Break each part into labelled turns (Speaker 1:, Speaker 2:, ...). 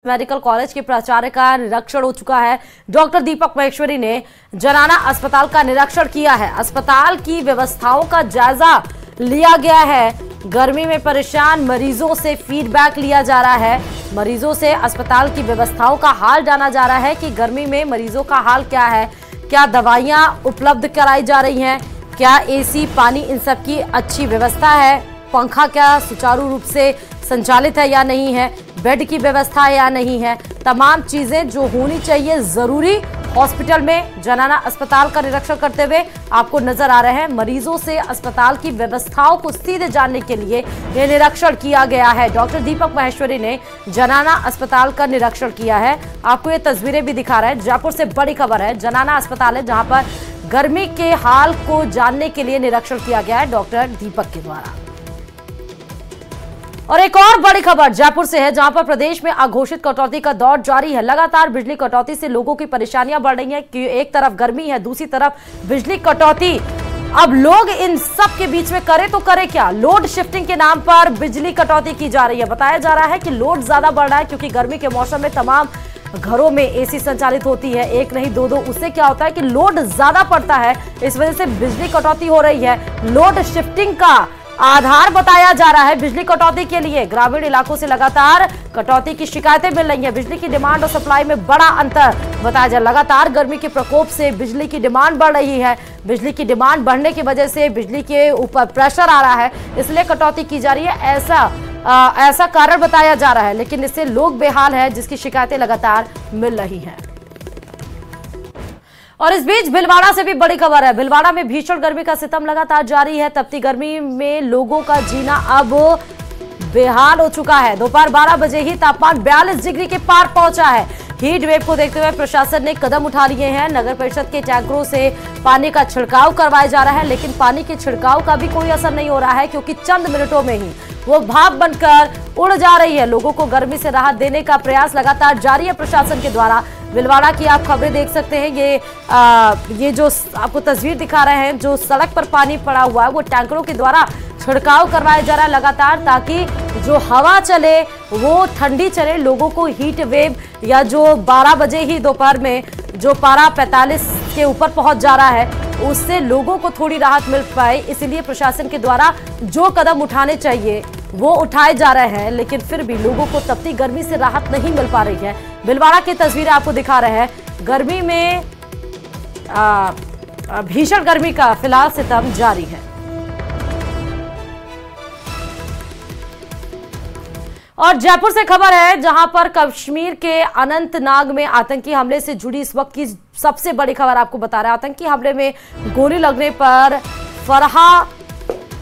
Speaker 1: Medical college के प्राचार्य का निरीक्षण हो चुका है। डॉक्टर दीपक महेश्वरी ने जनाना अस्पताल का निरीक्षण किया है। अस्पताल की व्यवस्थाओं का जायजा लिया गया है। गर्मी में परेशान मरीजों से फीडबैक लिया जा रहा है। मरीजों से अस्पताल की व्यवस्थाओं का हाल जाना जा रहा है कि गर्मी में मरीजों का हाल क्या है, क्या दवाइयां उपलब्ध कराई जा रही हैं, क्या एसी, पानी, इन सब की अच्छी व्यवस्था है, पंखा क्या सुचारू रूप से संचालित है या नहीं है, बेड की व्यवस्था है या नहीं है। तमाम चीजें जो होनी चाहिए जरूरी हॉस्पिटल में जनाना अस्पताल का निरीक्षण करते हुए आपको नजर आ रहे हैं। मरीजों से अस्पताल की व्यवस्थाओं को सीधे जानने के लिए यह निरीक्षण किया गया है। डॉक्टर दीपक महेश्वरी ने जनाना अस्पताल का निरीक्षण किया है। आपको ये तस्वीरें भी दिखा रहे हैं। जयपुर से बड़ी खबर है। जनाना अस्पताल है जहां पर गर्मी के हाल को जानने के लिए निरीक्षण किया गया है डॉक्टर दीपक के द्वारा। और एक और बड़ी खबर जयपुर से है जहां पर प्रदेश में अघोषित कटौती का दौर जारी है। लगातार बिजली कटौती से लोगों की परेशानियां बढ़ रही हैं कि एक तरफ गर्मी है, दूसरी तरफ बिजली कटौती। अब लोग इन सब के बीच में करे तो करे क्या? लोड शिफ्टिंग के नाम पर बिजली कटौती की जा रही है। बताया जा रहा है कि लोड ज्यादा बढ़ रहा है क्योंकि गर्मी के मौसम में तमाम घरों में एसी संचालित होती है, एक नहीं दो। उससे क्या होता है कि लोड ज्यादा पड़ता है, इस वजह से बिजली कटौती हो रही है। लोड शिफ्टिंग का आधार बताया जा रहा है बिजली कटौती के लिए। ग्रामीण इलाकों से लगातार कटौती की शिकायतें मिल रही हैं। बिजली की डिमांड और सप्लाई में बड़ा अंतर बताया जा रहा है। लगातार गर्मी के प्रकोप से बिजली की डिमांड बढ़ रही है। बिजली की डिमांड बढ़ने की वजह से बिजली के ऊपर प्रेशर आ रहा है, इसलिए कटौती की जा रही है। ऐसा कारण बताया जा रहा है, लेकिन इससे लोग बेहाल है जिसकी शिकायतें लगातार मिल रही हैं। और इस बीच भीलवाड़ा से भी बड़ी खबर है। भीलवाड़ा में भीषण गर्मी का सितम लगातार जारी है। तपती गर्मी में लोगों का जीना अब बेहाल हो चुका है। दोपहर 12 बजे ही तापमान 42 डिग्री के पार पहुंचा है। हीट वेव को देखते हुए प्रशासन ने कदम उठा लिए हैं। नगर परिषद के टैंकरों से पानी का छिड़काव करवाया जा रहा है, लेकिन पानी के छिड़काव का भी कोई असर नहीं हो रहा है क्योंकि चंद मिनटों में ही वो भाप बनकर उड़ जा रही है। लोगों को गर्मी से राहत देने का प्रयास लगातार जारी है प्रशासन के द्वारा। भीलवाड़ा की आप खबरें देख सकते हैं। ये जो आपको तस्वीर दिखा रहे हैं, जो सड़क पर पानी पड़ा हुआ है वो टैंकरों के द्वारा छिड़काव करवाया जा रहा है लगातार, ताकि जो हवा चले वो ठंडी चले। लोगों को हीट वेव या जो 12 बजे ही दोपहर में जो पारा 45 के ऊपर पहुंच जा रहा है, उससे लोगों को थोड़ी राहत मिल पाए, इसलिए प्रशासन के द्वारा जो कदम उठाने चाहिए वो उठाए जा रहे हैं, लेकिन फिर भी लोगों को तपती गर्मी से राहत नहीं मिल पा रही है। भीलवाड़ा की तस्वीरें आपको दिखा रहे हैं। गर्मी में भीषण गर्मी का फिलहाल सितम जारी है। और जयपुर से खबर है जहां पर कश्मीर के अनंतनाग में आतंकी हमले से जुड़ी इस वक्त की सबसे बड़ी खबर आपको बता रहे हैं। आतंकी हमले में गोली लगने पर फरहा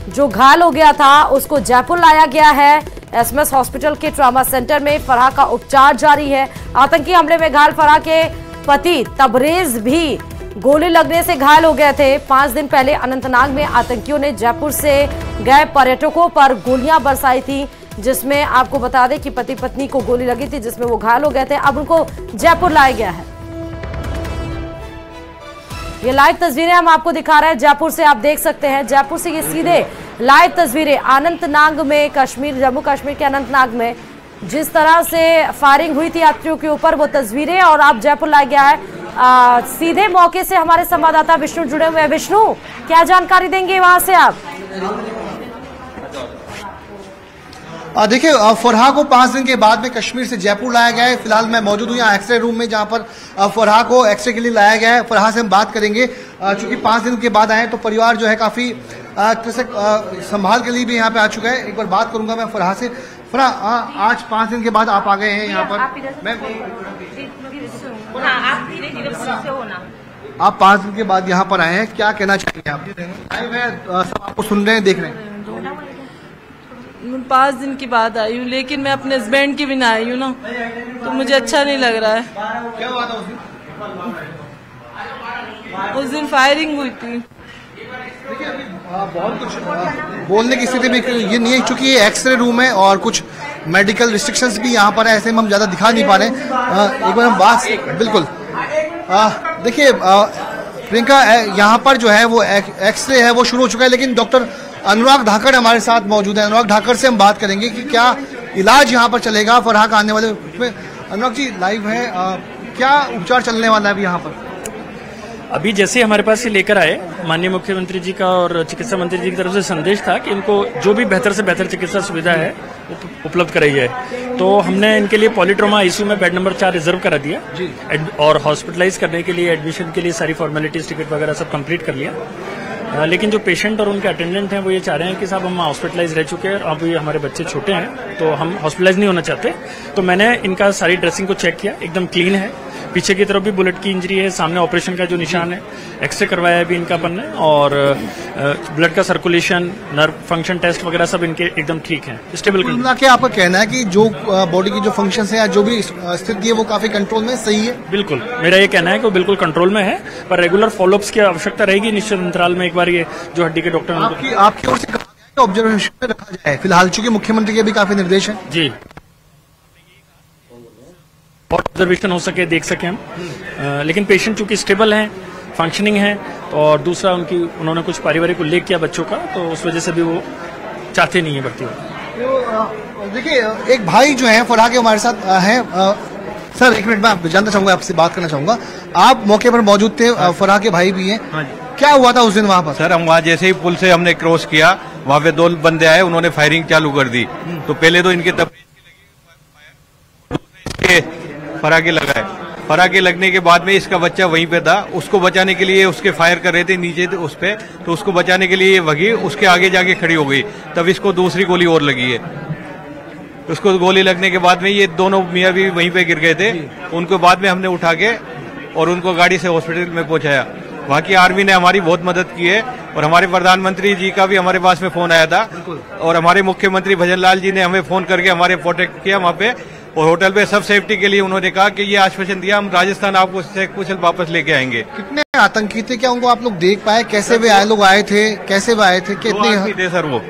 Speaker 1: जो घायल हो गया था उसको जयपुर लाया गया है। एसएमएस हॉस्पिटल के ट्रॉमा सेंटर में फरहा का उपचार जारी है। आतंकी हमले में घायल फरहा के पति तबरेज भी गोली लगने से घायल हो गए थे। 5 दिन पहले अनंतनाग में आतंकियों ने जयपुर से गए पर्यटकों पर गोलियां बरसाई थी, जिसमें आपको बता दें कि पति पत्नी को गोली लगी थी, जिसमें वो घायल हो गए थे। अब उनको जयपुर लाया गया है। ये लाइव तस्वीरें हम आपको दिखा रहे हैं जयपुर से, आप देख सकते हैं। जयपुर से ये सीधे लाइव तस्वीरें अनंतनाग में, जम्मू कश्मीर के अनंतनाग में जिस तरह से फायरिंग हुई थी यात्रियों के ऊपर, वो तस्वीरें और आप जयपुर लाया गया है। सीधे मौके से हमारे संवाददाता विष्णु जुड़े हुए हैं। विष्णु, क्या जानकारी देंगे वहां से आप?
Speaker 2: देखिए, फरहा को 5 दिन के बाद में कश्मीर से जयपुर लाया गया है। फिलहाल मैं मौजूद हूँ यहाँ एक्सरे रूम में, जहाँ पर फरहा को एक्सरे के लिए लाया गया है। फरहा से हम बात करेंगे, चूंकि 5 दिन के बाद आए हैं तो परिवार जो है काफी संभाल के लिए भी यहाँ पे आ चुका है। एक बार बात करूंगा मैं फरहा से। फरहा, आज 5 दिन के बाद आप आ गए हैं यहाँ पर। आप 5 दिन के बाद यहाँ पर आए हैं, क्या कहना चाहेंगे आप? सब आपको सुन रहे हैं, देख रहे हैं।
Speaker 3: 5 दिन के बाद आई हूँ, लेकिन मैं अपने हस्बैंड की बिना आई हूँ ना, तो मुझे अच्छा नहीं लग रहा है।
Speaker 2: क्या हुआ था
Speaker 3: उस दिन फायरिंग हुई थी।
Speaker 2: देखिए, अभी बहुत कुछ बोलने की स्थिति में ये नहीं है, क्योंकि ये एक्सरे रूम है और कुछ मेडिकल रिस्ट्रिक्शंस भी यहाँ पर है, ऐसे में हम ज्यादा दिखा नहीं पा रहे हैं। एक बार हम बात बिल्कुल देखिए प्रियंका, यहाँ पर जो है वो एक्सरे है वो शुरू हो चुका है, लेकिन डॉक्टर अनुराग धाकड़ हमारे साथ मौजूद है। अनुराग धाकड़ से हम बात करेंगे कि क्या इलाज यहाँ पर चलेगा फरहा का आने वाले में। अनुराग जी लाइव है, क्या उपचार चलने वाला है अभी यहाँ पर?
Speaker 4: अभी जैसे हमारे पास ये लेकर आए, माननीय मुख्यमंत्री जी का और चिकित्सा मंत्री जी की तरफ से संदेश था कि इनको जो भी बेहतर से बेहतर चिकित्सा सुविधा है उपलब्ध कराई जाए। तो हमने इनके लिए पॉलीट्रोमा आईसीयू में बेड नंबर 4 रिजर्व करा दिया और हॉस्पिटलाइज करने के लिए, एडमिशन के लिए सारी फॉर्मेलिटीज, टिकट वगैरह सब कंप्लीट कर लिया। लेकिन जो पेशेंट और उनके अटेंडेंट हैं वो ये चाह रहे हैं कि साहब हम हॉस्पिटलाइज रह चुके हैं, अभी हमारे बच्चे छोटे हैं तो हम हॉस्पिटलाइज नहीं होना चाहते। तो मैंने इनका सारी ड्रेसिंग को चेक किया, एकदम क्लीन है, पीछे की तरफ भी बुलेट की इंजरी है, सामने ऑपरेशन का जो निशान है, एक्सरे करवाया है अभी इनका अपन ने, और ब्लड का सर्कुलेशन, नर्व फंक्शन टेस्ट वगैरह सब इनके एकदम ठीक है, स्टेबल।
Speaker 2: क्या आपका कहना है कि जो बॉडी की जो फंक्शंस है या जो भी स्थिति है वो काफी कंट्रोल में सही है?
Speaker 4: बिल्कुल, मेरा ये कहना है कि वो बिल्कुल कंट्रोल में है, पर रेगुलर फॉलोअप्स की आवश्यकता रहेगी निश्चित अंतराल में। एक बार ये जो हड्डी के डॉक्टर
Speaker 2: आपकी ओर से कहा गया कि ऑब्जर्वेशन में रखा जाए फिलहाल, चूंकि मुख्यमंत्री के भी काफी निर्देश हैं।
Speaker 4: जी, और ऑब्जर्वेशन हो सके, देख सके हम, लेकिन पेशेंट चूंकि स्टेबल हैं, फंक्शनिंग है, और दूसरा उन्होंने कुछ पारिवारिक उल्लेख किया बच्चों का, तो उस वजह से भी वो चाहते नहीं है भर्ती हो।
Speaker 2: तो देखिए एक भाई जो है फरहा के हमारे साथ हैं। सर एक मिनट, मैं जानना चाहूंगा, आपसे बात करना चाहूंगा, आप मौके पर मौजूद थे, फरहा के भाई भी हैं, क्या हुआ था उस दिन वहाँ पर?
Speaker 5: सर हम वहाँ जैसे ही पुल से हमने क्रॉस किया, वहाँ पे 2 बंदे आए, उन्होंने फायरिंग चालू कर दी। तो पहले तो इनके फराके लगाए, फराके लगने के बाद में इसका बच्चा वहीं पे था, उसको बचाने के लिए उसके फायर कर रहे थे नीचे उस पे, तो उसको बचाने के लिए ये भगी, उसके आगे जाके खड़ी हो गई, तब इसको दूसरी गोली और लगी है। उसको गोली लगने के बाद में ये दोनों मियाँ भी वहीं पे गिर गए थे, उनको बाद में हमने उठा के और उनको गाड़ी से हॉस्पिटल में पहुंचाया। वहाँ की आर्मी ने हमारी बहुत मदद की है, और हमारे प्रधानमंत्री जी का भी हमारे पास में फोन आया था, और हमारे मुख्यमंत्री भजन लाल जी ने हमें फोन करके हमारे प्रोटेक्ट किया वहाँ पे, और होटल पे सब सेफ्टी के लिए उन्होंने कहा कि ये आश्वासन दिया हम राजस्थान आपको कुशल वापस लेके आएंगे।
Speaker 2: कितने आतंकी थे, क्या उनको आप लोग देख पाए? कैसे वे आए, लोग आए थे, कैसे वे आए थे? कितने
Speaker 5: आदमी थे सर? वो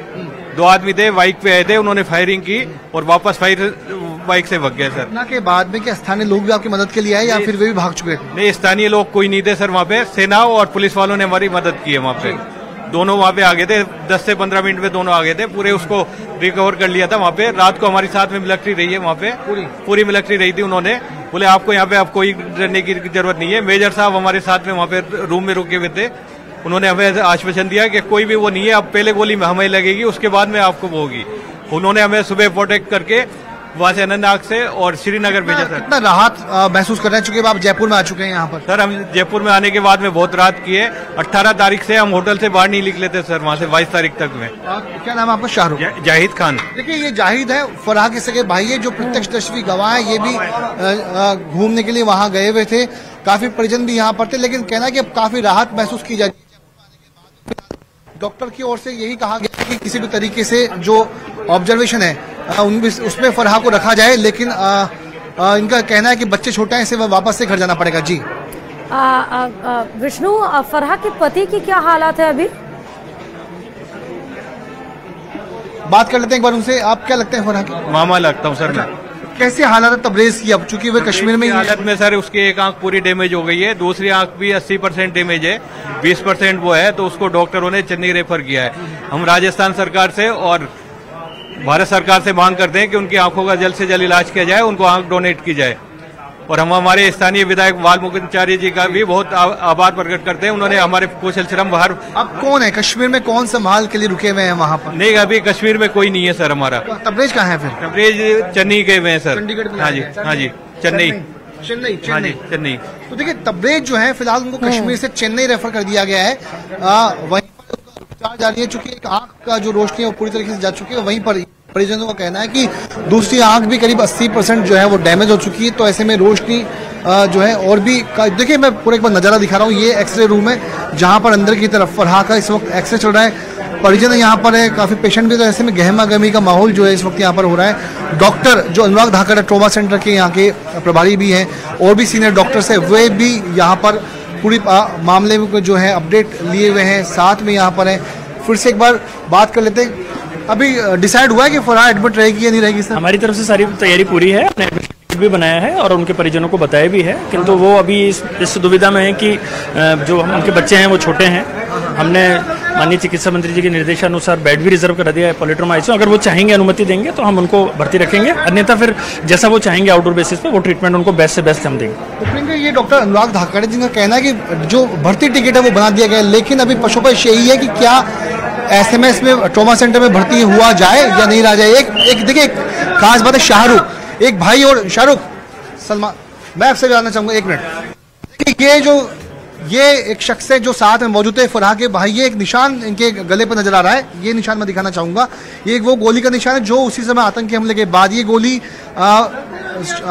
Speaker 5: 2 आदमी थे, बाइक पे आए थे, उन्होंने फायरिंग की और वापस बाइक से भाग गए। सर
Speaker 2: घटना के बाद में क्या स्थानीय लोग भी आपकी मदद के लिए आए या फिर वे भी भाग चुके थे?
Speaker 5: नहीं, स्थानीय लोग कोई नहीं थे सर वहाँ पे, सेना और पुलिस वालों ने हमारी मदद की है वहाँ पे। दोनों वहाँ पे आ गए थे, 10 से 15 मिनट में दोनों आ गए थे, पूरे उसको रिकवर कर लिया था वहाँ पे। रात को हमारे साथ में मिलिट्री रही है वहाँ पे, पूरी मिलिट्री रही थी। उन्होंने बोले आपको यहाँ पे अब कोई डरने की जरूरत नहीं है। मेजर साहब हमारे साथ में वहाँ पे रूम में रुके हुए थे, उन्होंने हमें आश्वासन दिया कि कोई भी वो नहीं है, अब पहले गोली हमें लगेगी, उसके बाद में आपको वो होगी। उन्होंने हमें सुबह प्रोटेक्ट करके वहाँ से अनंतनाग से और श्रीनगर भेजा। सर
Speaker 2: कितना राहत महसूस कर रहे हैं, चूंकि आप जयपुर में आ चुके हैं यहाँ पर?
Speaker 5: सर हम जयपुर में आने के बाद में बहुत राहत की है। 18 तारीख से हम होटल से बाहर नहीं निकले थे सर, वहाँ से 22 तारीख तक में।
Speaker 2: क्या नाम है आपका? शाहरुख?
Speaker 5: जाहिद खान।
Speaker 2: देखिए ये जाहिद है, फरहा के सगे भाई है, जो प्रत्यक्षदर्शी गवाह है, ये भी घूमने के लिए वहाँ गए हुए थे, काफी परिजन भी यहाँ पर थे, लेकिन कहना है कि अब काफी राहत महसूस की जाती है। डॉक्टर की ओर से यही कहा गया कि किसी भी तरीके से जो ऑब्जर्वेशन है उसमें फरहा को रखा जाए, लेकिन इनका कहना है कि बच्चे छोटे हैं, इसे वापस से घर जाना पड़ेगा। जी
Speaker 1: विष्णु, फरहा के पति की क्या हालत है अभी?
Speaker 2: बात कर लेते हैं एक बार उनसे। आप क्या लगते हैं फरहा की?
Speaker 5: मामा लगता हूँ सर मैं।
Speaker 2: कैसे हालात है तबरेज की अब, चूंकि वे कश्मीर में
Speaker 5: हालत में सर उसकी एक आंख पूरी डैमेज हो गई है, दूसरी आंख भी 80% डैमेज है, 20% वो है, तो उसको डॉक्टरों ने चेन्नई रेफर किया है। हम राजस्थान सरकार से और भारत सरकार से मांग करते हैं कि उनकी आंखों का जल्द से जल्द इलाज किया जाए, उनको आंख डोनेट की जाए। और हम हमारे स्थानीय विधायक वाल्मीकि जी का भी बहुत आभार प्रकट करते हैं, उन्होंने हमारे कुशल श्रम बाहर।
Speaker 2: अब कौन है कश्मीर में, कौन संभाल के लिए रुके हुए हैं वहाँ पर?
Speaker 5: नहीं, अभी कश्मीर में कोई नहीं है सर हमारा।
Speaker 2: तबरेज कहाँ है फिर?
Speaker 5: तबरेज चेन्नई गए हुए हैं सर।
Speaker 2: चंडीगढ़ में?
Speaker 5: हाँ जी, हाँ जी, चेन्नई। हाँ जी, चेन्नई।
Speaker 2: तो देखिए तबरेज जो है फिलहाल उनको कश्मीर से चेन्नई रेफर कर दिया गया है, वहीं पर उपचार जारी है, चूंकि एक आंख का जो रोशनी है वो पूरी तरीके से जा चुकी है। वहीं पर परिजनों का कहना है कि दूसरी आंख भी करीब 80% जो है वो डैमेज हो चुकी है, तो ऐसे में रोशनी जो है और भी। देखिए मैं पूरा एक बार नजारा दिखा रहा हूँ, ये एक्सरे रूम है जहां पर अंदर की तरफ फरहा का इस वक्त एक्सरे चल रहा है, परिजन यहाँ पर है, काफी पेशेंट भी, तो ऐसे में गहमा गहमी का माहौल जो है इस वक्त यहाँ पर हो रहा है। डॉक्टर जो अनुराग धाकड़ ट्रोमा सेंटर के यहाँ के प्रभारी भी हैं और भी सीनियर डॉक्टर्स है, वे भी यहाँ पर पूरी मामले में जो है अपडेट लिए हुए हैं, साथ में यहाँ पर है। फिर से एक बार बात कर लेते हैं, अभी डिसाइड हुआ है कि फरहा एडमिट रहेगी या नहीं रहेगी? सर
Speaker 4: हमारी तरफ से सारी तैयारी पूरी है, भी बनाया है और उनके परिजनों को बताया भी है, किंतु वो अभी इस दुविधा में है कि जो उनके बच्चे हैं वो छोटे हैं। हमने माननीय चिकित्सा मंत्री जी के निर्देशानुसार बेड भी रिजर्व करा दिया है पॉलीट्रोमा आईसीयू। अगर वो चाहेंगे, अनुमति देंगे तो हम उनको भर्ती रखेंगे, अन्यथा फिर जैसा वो चाहेंगे आउटडोर बेसिस पे वो ट्रीटमेंट उनको बेस्ट से बेस्ट हम देंगे।
Speaker 2: तो प्रियंका, ये डॉक्टर अनुराग धाकड़े जी का कहना है कि जो भर्ती टिकट है वो बना दिया गया है, लेकिन अभी पशुपक्ष यही है कि क्या SMS में ट्रॉमा सेंटर में भर्ती हुआ जाए या नहीं रहा जाए। एक देखिए, खास बात है शाहरुख, एक भाई और शाहरुख सलमान, मैं आपसे जानना चाहूंगा 1 मिनट। देखिए, ये एक शख्स है जो साथ में मौजूद है, फराह के भाई, ये एक निशान इनके गले पर नजर आ रहा है। ये निशान मैं दिखाना चाहूंगा, ये वो गोली का निशान है जो उसी समय आतंकी हमले के बाद ये गोली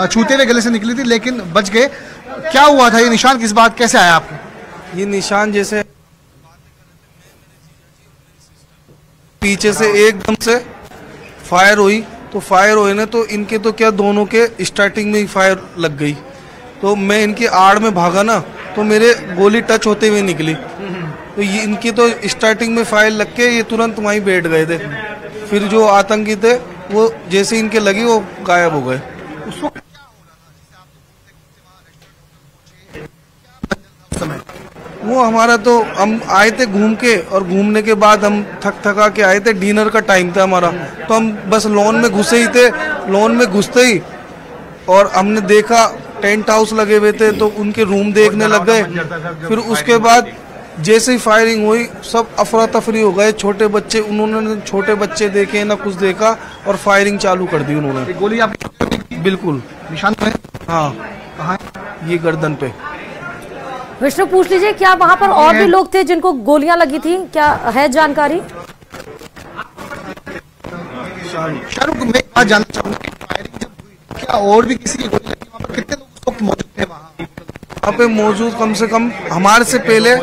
Speaker 2: छूते हुए गले से निकली थी, लेकिन बच गए। क्या हुआ था, ये निशान किस बात, कैसे आया आपको?
Speaker 6: ये निशान जैसे पीछे से एकदम से फायर हुई, तो फायर हुए ना, तो इनके तो क्या दोनों के स्टार्टिंग में ही फायर लग गई, तो मैं इनकी आड़ में भागा ना, तो मेरे गोली टच होते हुए निकली, तो ये इनकी तो स्टार्टिंग में फायर लग के ये तुरंत वहीं बैठ गए थे। फिर जो आतंकी थे वो जैसे इनके लगी वो गायब हो गए। वो हमारा तो हम आए थे घूम के, और घूमने के बाद हम थका के आए थे, डिनर का टाइम था हमारा, तो हम बस लॉन में घुसे ही थे। लॉन में घुसते ही और हमने देखा टेंट हाउस लगे हुए थे, तो उनके रूम देखने लग गए। फिर उसके बाद जैसे ही फायरिंग हुई सब अफरा तफरी हो गए, छोटे बच्चे, उन्होंने छोटे बच्चे देखे ना कुछ देखा और फायरिंग चालू कर दी उन्होंने।
Speaker 2: गोली आपकी
Speaker 6: बिल्कुल
Speaker 2: निशान पे?
Speaker 6: हाँ,
Speaker 2: कहाँ?
Speaker 6: ये गर्दन पे।
Speaker 1: विष्णु, पूछ लीजिए, क्या वहां पर और भी लोग थे जिनको गोलियां लगी थी, क्या है जानकारी?
Speaker 2: शाहरुख, मैं एक बात जानना चाहूंगा, फायरिंग जब हुई क्या और भी किसी की गोली लगी, वहाँ पर कितने लोग उस वक्त मौजूद थे? वहाँ
Speaker 6: पे मौजूद कम से कम हमारे से पहले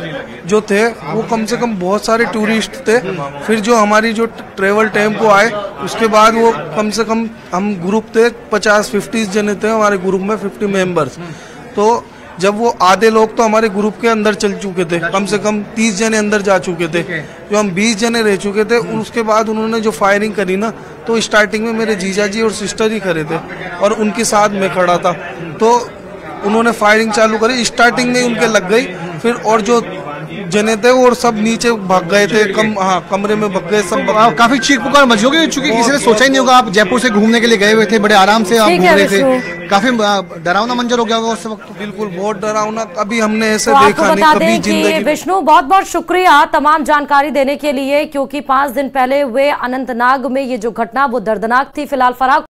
Speaker 6: जो थे वो कम से कम बहुत सारे टूरिस्ट थे। फिर जो हमारी जो ट्रेवल टेम्पो आए उसके बाद वो कम से कम, हम ग्रुप थे 50-50 जने थे हमारे ग्रुप में, 50 मेंबर्स। तो जब वो आधे लोग तो हमारे ग्रुप के अंदर चल चुके थे, कम से कम 30 जने अंदर जा चुके थे, जो हम 20 जने रह चुके थे। उसके बाद उन्होंने जो फायरिंग करी ना, तो स्टार्टिंग में मेरे जीजा जी और सिस्टर ही खड़े थे और उनके साथ मैं खड़ा था, तो उन्होंने फायरिंग चालू करी, स्टार्टिंग में उनके लग गई। फिर और जो जने थे और सब नीचे भाग गए थे, कमरे में भाग गए सब।
Speaker 2: काफी चीख पुकार मच गई, चूंकि किसी ने सोचा ही नहीं होगा आप जयपुर से घूमने के लिए गए हुए थे, बड़े आराम से आप घूम रहे थे, काफी डरावना मंजर हो गया होगा उस वक्त।
Speaker 6: बिल्कुल, बहुत डरावना, कभी हमने ऐसे
Speaker 1: तो
Speaker 6: देखा नहीं कभी जिंदगी।
Speaker 1: विष्णु, बहुत बहुत शुक्रिया तमाम जानकारी देने के लिए, क्योंकि 5 दिन पहले हुए अनंतनाग में ये जो घटना वो दर्दनाक थी। फिलहाल फराह